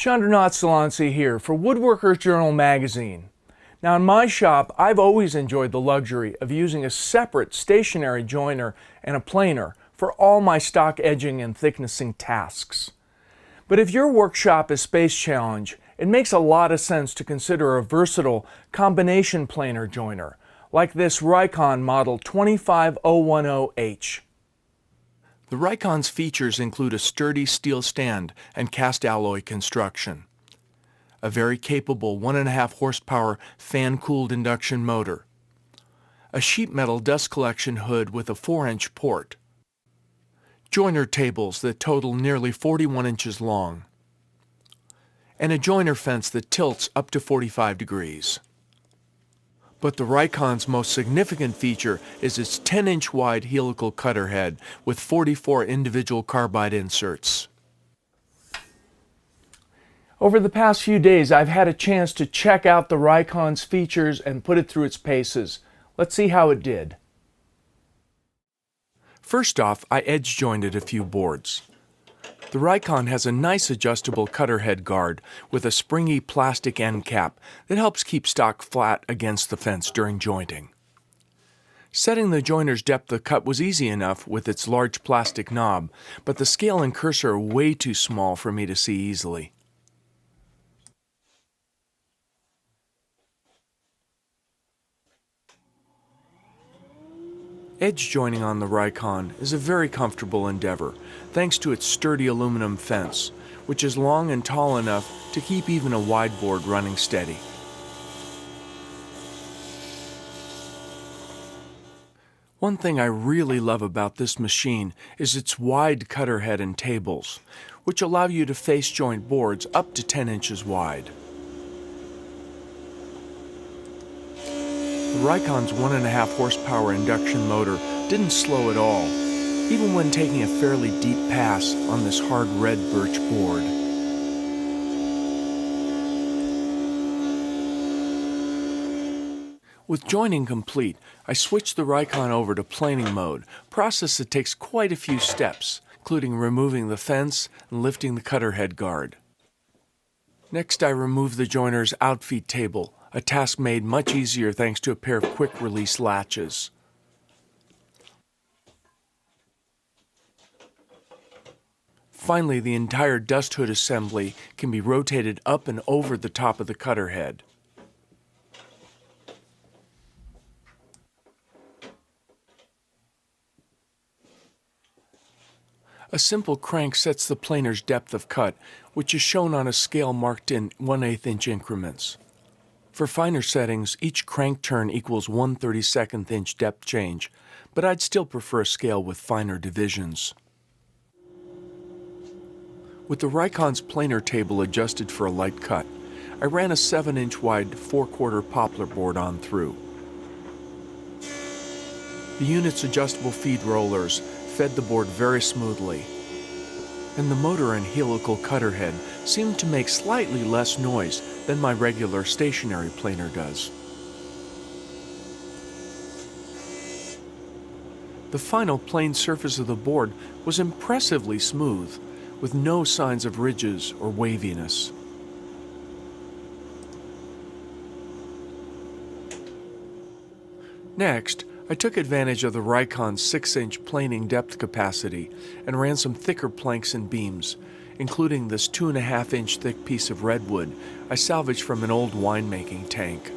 Sandor Nagyszalanczy here for Woodworker's Journal magazine. Now in my shop, I've always enjoyed the luxury of using a separate stationary joiner and a planer for all my stock edging and thicknessing tasks. But if your workshop is space challenged, it makes a lot of sense to consider a versatile combination planer joiner, like this RIKON model 25-010H. The RIKON's features include a sturdy steel stand and cast alloy construction, a very capable 1.5 horsepower fan-cooled induction motor, a sheet metal dust collection hood with a 4-inch port, joiner tables that total nearly 41 inches long, and a joiner fence that tilts up to 45 degrees. But the RIKON's most significant feature is its 10-inch wide helical cutter head with 44 individual carbide inserts. Over the past few days, I've had a chance to check out the RIKON's features and put it through its paces. Let's see how it did. First off, I edge jointed a few boards. The RIKON has a nice adjustable cutter head guard with a springy plastic end cap that helps keep stock flat against the fence during jointing. Setting the joiner's depth of cut was easy enough with its large plastic knob, but the scale and cursor are way too small for me to see easily. Edge joining on the RIKON is a very comfortable endeavor, thanks to its sturdy aluminum fence, which is long and tall enough to keep even a wide board running steady. One thing I really love about this machine is its wide cutter head and tables, which allow you to face joint boards up to 10 inches wide. The RIKON's 1.5 horsepower induction motor didn't slow at all, even when taking a fairly deep pass on this hard red birch board. With joining complete, I switched the RIKON over to planing mode, a process that takes quite a few steps, including removing the fence and lifting the cutter head guard. Next, I removed the joiner's outfeed table, a task made much easier thanks to a pair of quick-release latches. Finally, the entire dust hood assembly can be rotated up and over the top of the cutter head. A simple crank sets the planer's depth of cut, which is shown on a scale marked in 1/8 inch increments. For finer settings, each crank turn equals 1/32 inch depth change, but I'd still prefer a scale with finer divisions. With the RIKON's planer table adjusted for a light cut, I ran a 7-inch wide 4/4 poplar board on through. The unit's adjustable feed rollers fed the board very smoothly, and the motor and helical cutter head seemed to make slightly less noise than my regular stationary planer does. The final plane surface of the board was impressively smooth, with no signs of ridges or waviness. Next, I took advantage of the RIKON's 6-inch planing depth capacity and ran some thicker planks and beams, including this 2.5 inch thick piece of redwood I salvaged from an old winemaking tank.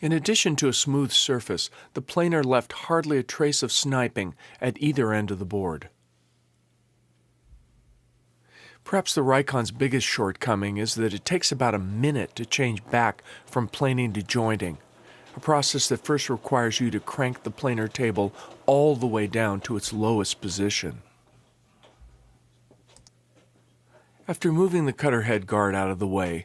In addition to a smooth surface, the planer left hardly a trace of sniping at either end of the board. Perhaps the RIKON's biggest shortcoming is that it takes about a minute to change back from planing to jointing, a process that first requires you to crank the planer table all the way down to its lowest position. After moving the cutter head guard out of the way,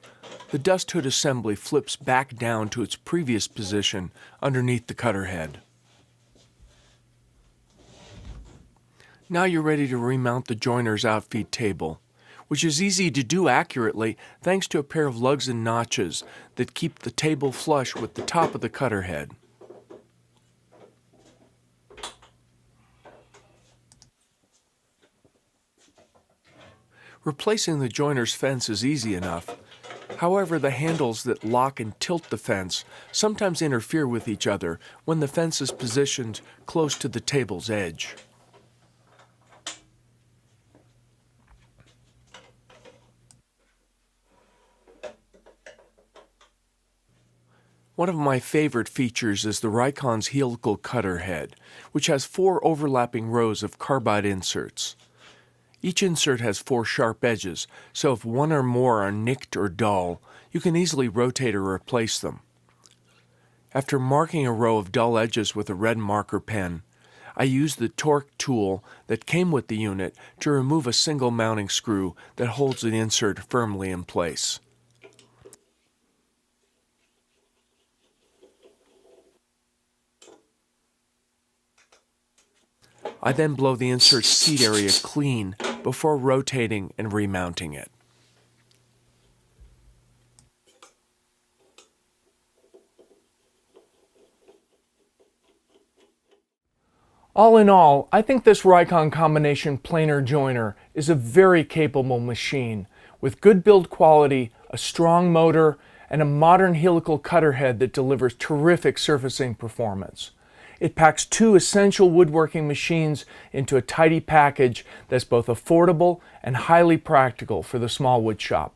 the dust hood assembly flips back down to its previous position underneath the cutter head. Now you're ready to remount the joiner's outfeed table, which is easy to do accurately thanks to a pair of lugs and notches that keep the table flush with the top of the cutter head. Replacing the joiner's fence is easy enough. However, the handles that lock and tilt the fence sometimes interfere with each other when the fence is positioned close to the table's edge. One of my favorite features is the RIKON's helical cutter head, which has 4 overlapping rows of carbide inserts. Each insert has 4 sharp edges, so if one or more are nicked or dull, you can easily rotate or replace them. After marking a row of dull edges with a red marker pen, I used the torque tool that came with the unit to remove a single mounting screw that holds the insert firmly in place. I then blow the insert seat area clean before rotating and remounting it. All in all, I think this RIKON combination planer joiner is a very capable machine with good build quality, a strong motor, and a modern helical cutter head that delivers terrific surfacing performance. It packs 2 essential woodworking machines into a tidy package that's both affordable and highly practical for the small wood shop.